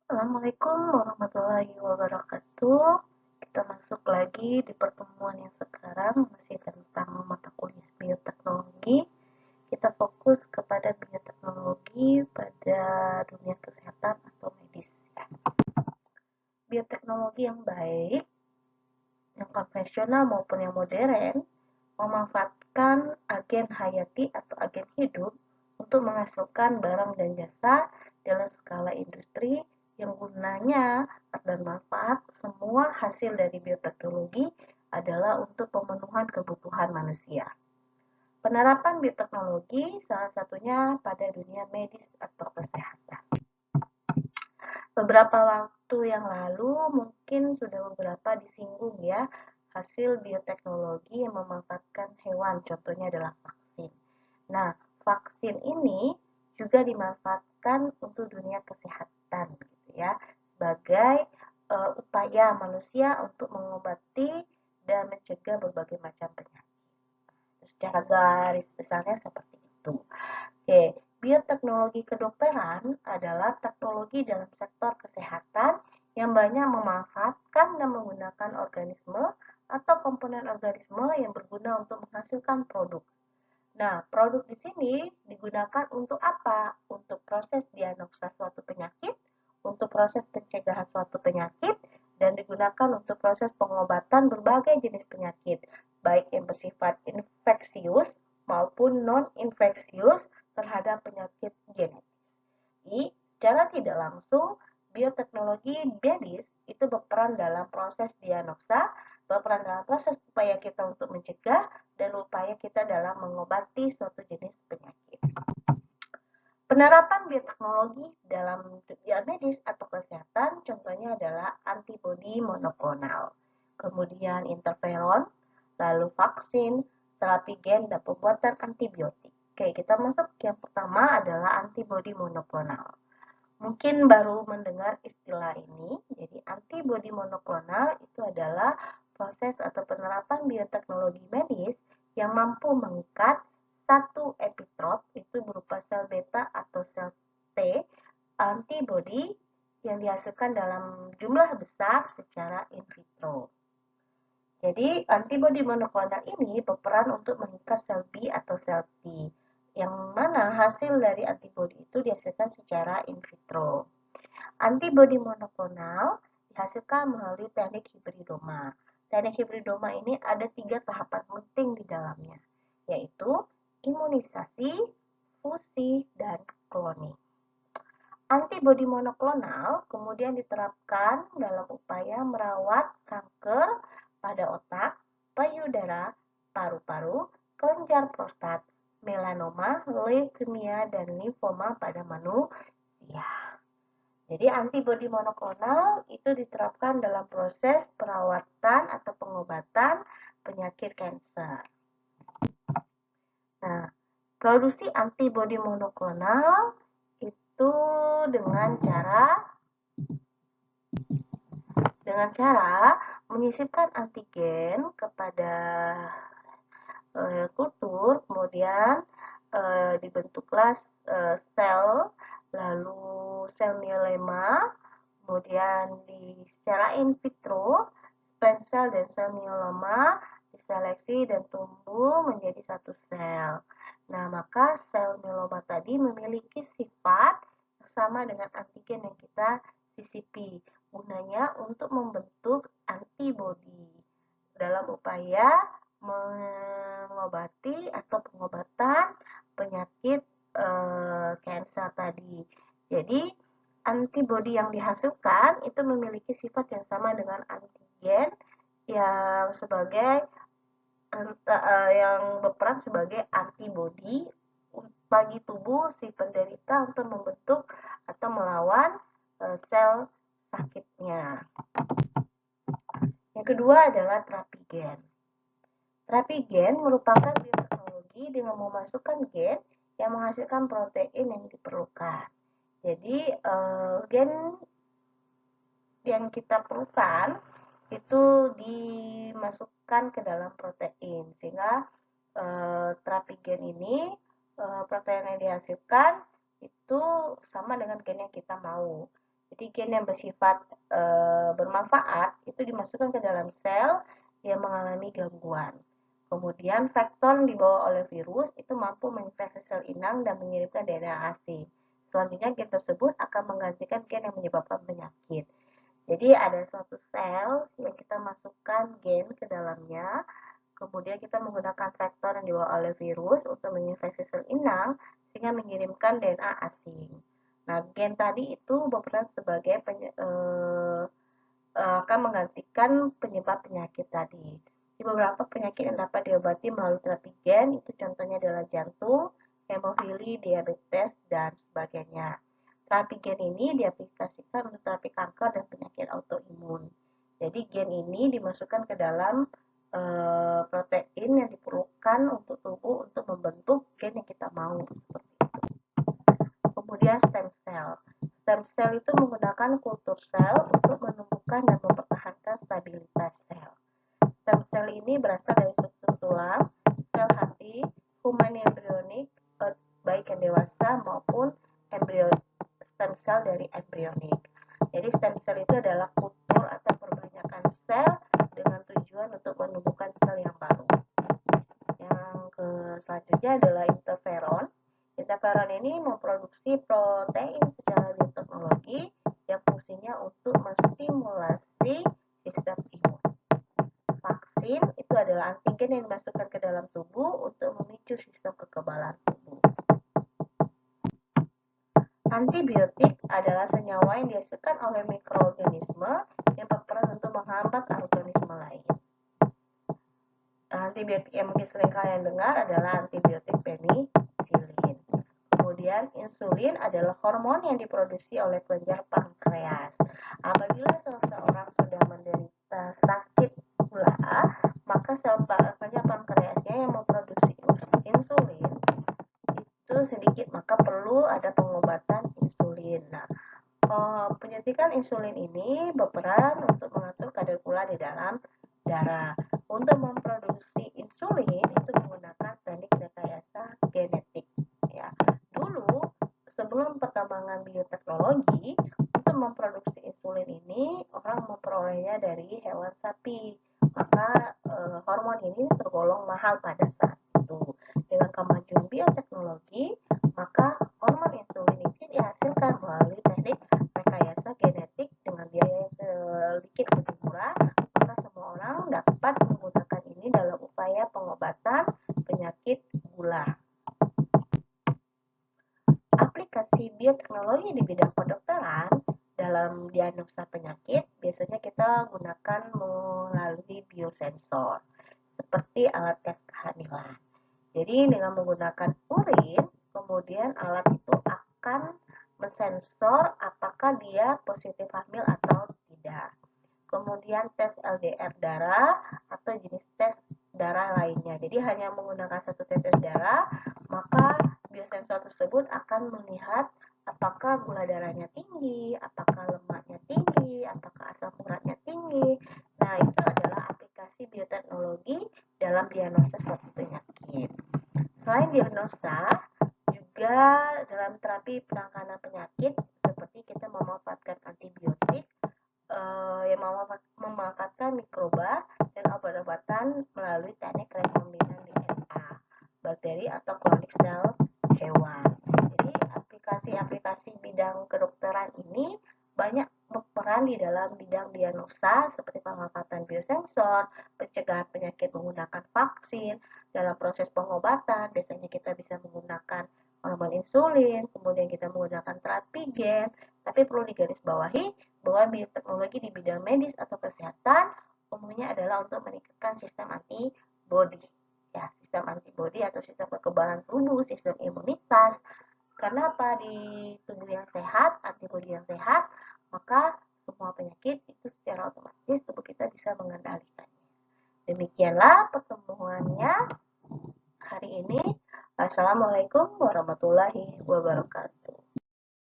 Assalamualaikum warahmatullahi wabarakatuh. Kita masuk lagi di pertemuan yang sekarang masih tentang mata kuliah bioteknologi. Kita fokus kepada bioteknologi pada dunia kesehatan atau medis. Bioteknologi yang baik, yang konvensional maupun yang modern, memanfaatkan agen hayati atau agen hidup untuk menghasilkan barang dan jasa dalam skala industri yang gunanya dan manfaat semua hasil dari bioteknologi adalah untuk pemenuhan kebutuhan manusia. Penerapan bioteknologi salah satunya pada dunia medis atau kesehatan. Beberapa waktu yang lalu mungkin sudah beberapa disinggung ya, hasil bioteknologi yang memanfaatkan hewan, contohnya adalah vaksin. Nah, vaksin ini juga dimanfaatkan untuk dunia kesehatan gitu ya, sebagai upaya manusia untuk mengobati dan mencegah berbagai macam penyakit. Secara garis besarnya seperti itu. Oke, bioteknologi kedokteran adalah teknologi dalam sektor kesehatan yang banyak memanfaatkan dan menggunakan organisme atau komponen organisme yang berguna untuk menghasilkan produk. Nah, produk di sini digunakan untuk apa? Untuk proses diagnosa suatu penyakit, untuk proses pencegahan suatu penyakit, dan digunakan untuk proses pengobatan berbagai jenis penyakit, baik yang bersifat infeksius maupun non-infeksius terhadap penyakit genetis. Jadi, secara tidak langsung, bioteknologi medis itu berperan dalam proses diagnosa, berperan dalam proses upaya kita untuk mencegah, dan upaya kita dalam mengobati suatu jenis penyakit. Penerapan bioteknologi dalam dunia medis atau kesehatan contohnya adalah antibodi monoklonal, kemudian interferon, lalu vaksin, terapi gen, dan pembuatan antibiotik. Oke, kita masuk yang pertama adalah antibodi monoklonal. Mungkin baru mendengar istilah ini, jadi antibodi monoklonal itu adalah proses atau penerapan bioteknologi medis yang mampu mengikat satu epitrop, itu berupa sel beta atau sel T, antibodi yang dihasilkan dalam jumlah besar secara in vitro. Jadi, antibodi monoklonal ini berperan untuk mengikat sel B atau sel T, yang mana hasil dari antibodi itu dihasilkan secara in vitro. Antibodi monoklonal dihasilkan melalui teknik hibridoma. Teknik hibridoma ini ada 3 tahapan penting di dalamnya, yaitu imunisasi, fusi, dan kloning. Antibodi monoklonal kemudian diterapkan dalam upaya merawat kanker pada otak, payudara, paru-paru, kelenjar prostat, melanoma, leukemia, dan limfoma pada manusia. Jadi antibodi monoklonal itu diterapkan dalam proses perawatan atau pengobatan penyakit kanker. Nah, produksi antibodi monoklonal itu dengan cara menyisipkan antigen kepada kultur, kemudian dibentuklah sel, lalu sel mielema, kemudian secara in vitro stem cell dan sel mieloma diseleksi dan tumbuh menjadi satu sel. Nah, maka sel mieloma tadi memiliki sifat sama dengan antigen yang kita sisipi, gunanya untuk membentuk antibodi dalam upaya mengobati atau pengobatan penyakit kanker tadi. Jadi, antibodi yang dihasilkan itu memiliki sifat yang sama dengan antigen yang berperan sebagai antibodi bagi tubuh si penderita untuk membentuk atau melawan sel sakitnya. Yang kedua adalah terapi gen. Terapi gen merupakan bioteknologi dengan memasukkan gen yang menghasilkan protein yang diperlukan. Jadi, gen yang kita perlukan itu dimasukkan ke dalam protein, sehingga terapi gen ini protein yang dihasilkan itu sama dengan gen yang kita mau. Jadi gen yang bersifat bermanfaat itu dimasukkan ke dalam sel yang mengalami gangguan. Kemudian vektor dibawa oleh virus itu mampu menginfeksi sel inang dan mengirimkan DNA asing. Selanjutnya gen tersebut akan menggantikan gen yang menyebabkan penyakit. Jadi ada suatu sel yang kita masukkan gen ke dalamnya, kemudian kita menggunakan vektor yang dibawa oleh virus untuk menginfeksi sel inang sehingga mengirimkan DNA asing. Nah, gen tadi itu berperan sebagai akan menggantikan penyebab penyakit tadi. Di beberapa penyakit yang dapat diobati melalui terapi gen, itu contohnya adalah jantung, hemofili, diabetes, dan sebagainya. Terapi gen ini diaplikasikan untuk terapi kanker dan penyakit autoimun. Jadi gen ini dimasukkan ke dalam protein yang diperlukan untuk tubuh untuk membentuk gen yang kita mau. Kemudian stem cell. Stem cell itu menggunakan kultur sel untuk menumbuhkan dan mempertahankan stabilitas sel. Stem cell ini berasal dari struktur tulang, sel hati, human embryonik, baik yang dewasa maupun stem cell dari embryonik. Jadi stem cell itu adalah kultur atau perbanyakan sel dengan tujuan untuk menumbuhkan sel yang baru. Yang selanjutnya adalah interferon. Interferon ini memproduksi protein secara bioteknologi yang fungsinya untuk menstimulasi sistem imun. Vaksin itu adalah antigen yang dimasukkan ke dalam tubuh untuk memicu sistem kekebalan tubuh. Antibiotik adalah senyawa yang dihasilkan oleh mikroorganisme yang berperan untuk menghambat organisme lain. Antibiotik yang mungkin sering kalian dengar adalah antibiotik penisilin. Kemudian insulin adalah hormon yang diproduksi oleh kelenjar pankreas. Apabila seseorang sudah menderita sakit gula, maka kelenjar pankreasnya yang memproduksi insulin itu sedikit, maka perlu ada pengobatan insulin. Nah, penyuntikan insulin ini berperan untuk mengatur kadar gula di dalam darah. Untuk memproduksi insulin itu menggunakan teknik rekayasa genetik. Ya, dulu sebelum perkembangan bioteknologi, untuk memproduksi insulin ini orang memperolehnya dari hewan sapi. Maka hormon ini tergolong mahal pada saat itu. Dengan kemajuan bioteknologi, maka hormon insulin ini dihasilkan melalui teknik rekayasa genetik dengan biaya yang sedikit lebih murah, maka semua orang dapat menggunakan ini dalam upaya pengobatan penyakit gula. Aplikasi bioteknologi di bidang kedokteran dalam diagnosa penyakit biasanya kita gunakan melalui biosensor seperti alat tes kehamilan. Jadi dengan menggunakan urin, kemudian alat itu akan mensensor apakah dia positif hamil atau tidak. Kemudian tes LDR darah atau jenis tes darah lainnya. Jadi hanya menggunakan satu tetes darah, maka biosensor tersebut akan melihat apakah gula darahnya tinggi, apakah lemaknya tinggi, apakah asam uratnya tinggi. Nah, itu adalah aplikasi bioteknologi dalam diagnosa suatu penyakit. Selain diagnosa, juga dalam terapi penanganan penyakit seperti kita memanfaatkan antibiotik, yang memanfaatkan mikroba dan obat-obatan melalui teknik rekombinan DNA, bakteri atau klonik sel hewan. Jadi aplikasi-aplikasi bidang kedokteran ini banyak berperan di dalam bidang diagnosa seperti pemanfaatan biosensor, pencegahan penyakit menggunakan vaksin, dalam proses pengobatan biasanya kita bisa menggunakan hormon insulin, kemudian kita menggunakan terapi gen, tapi perlu digarisbawahi bahwa bioteknologi di bidang medis atau kesehatan umumnya adalah untuk meningkatkan sistem antibodi. Ya, sistem antibodi atau sistem kekebalan tubuh, sistem imunitas. Karena apa? Di tubuh yang sehat, antibodi yang sehat, maka semua penyakit itu secara otomatis tubuh kita bisa mengendalikannya. Demikianlah pertemuannya hari ini. Assalamualaikum warahmatullahi wabarakatuh.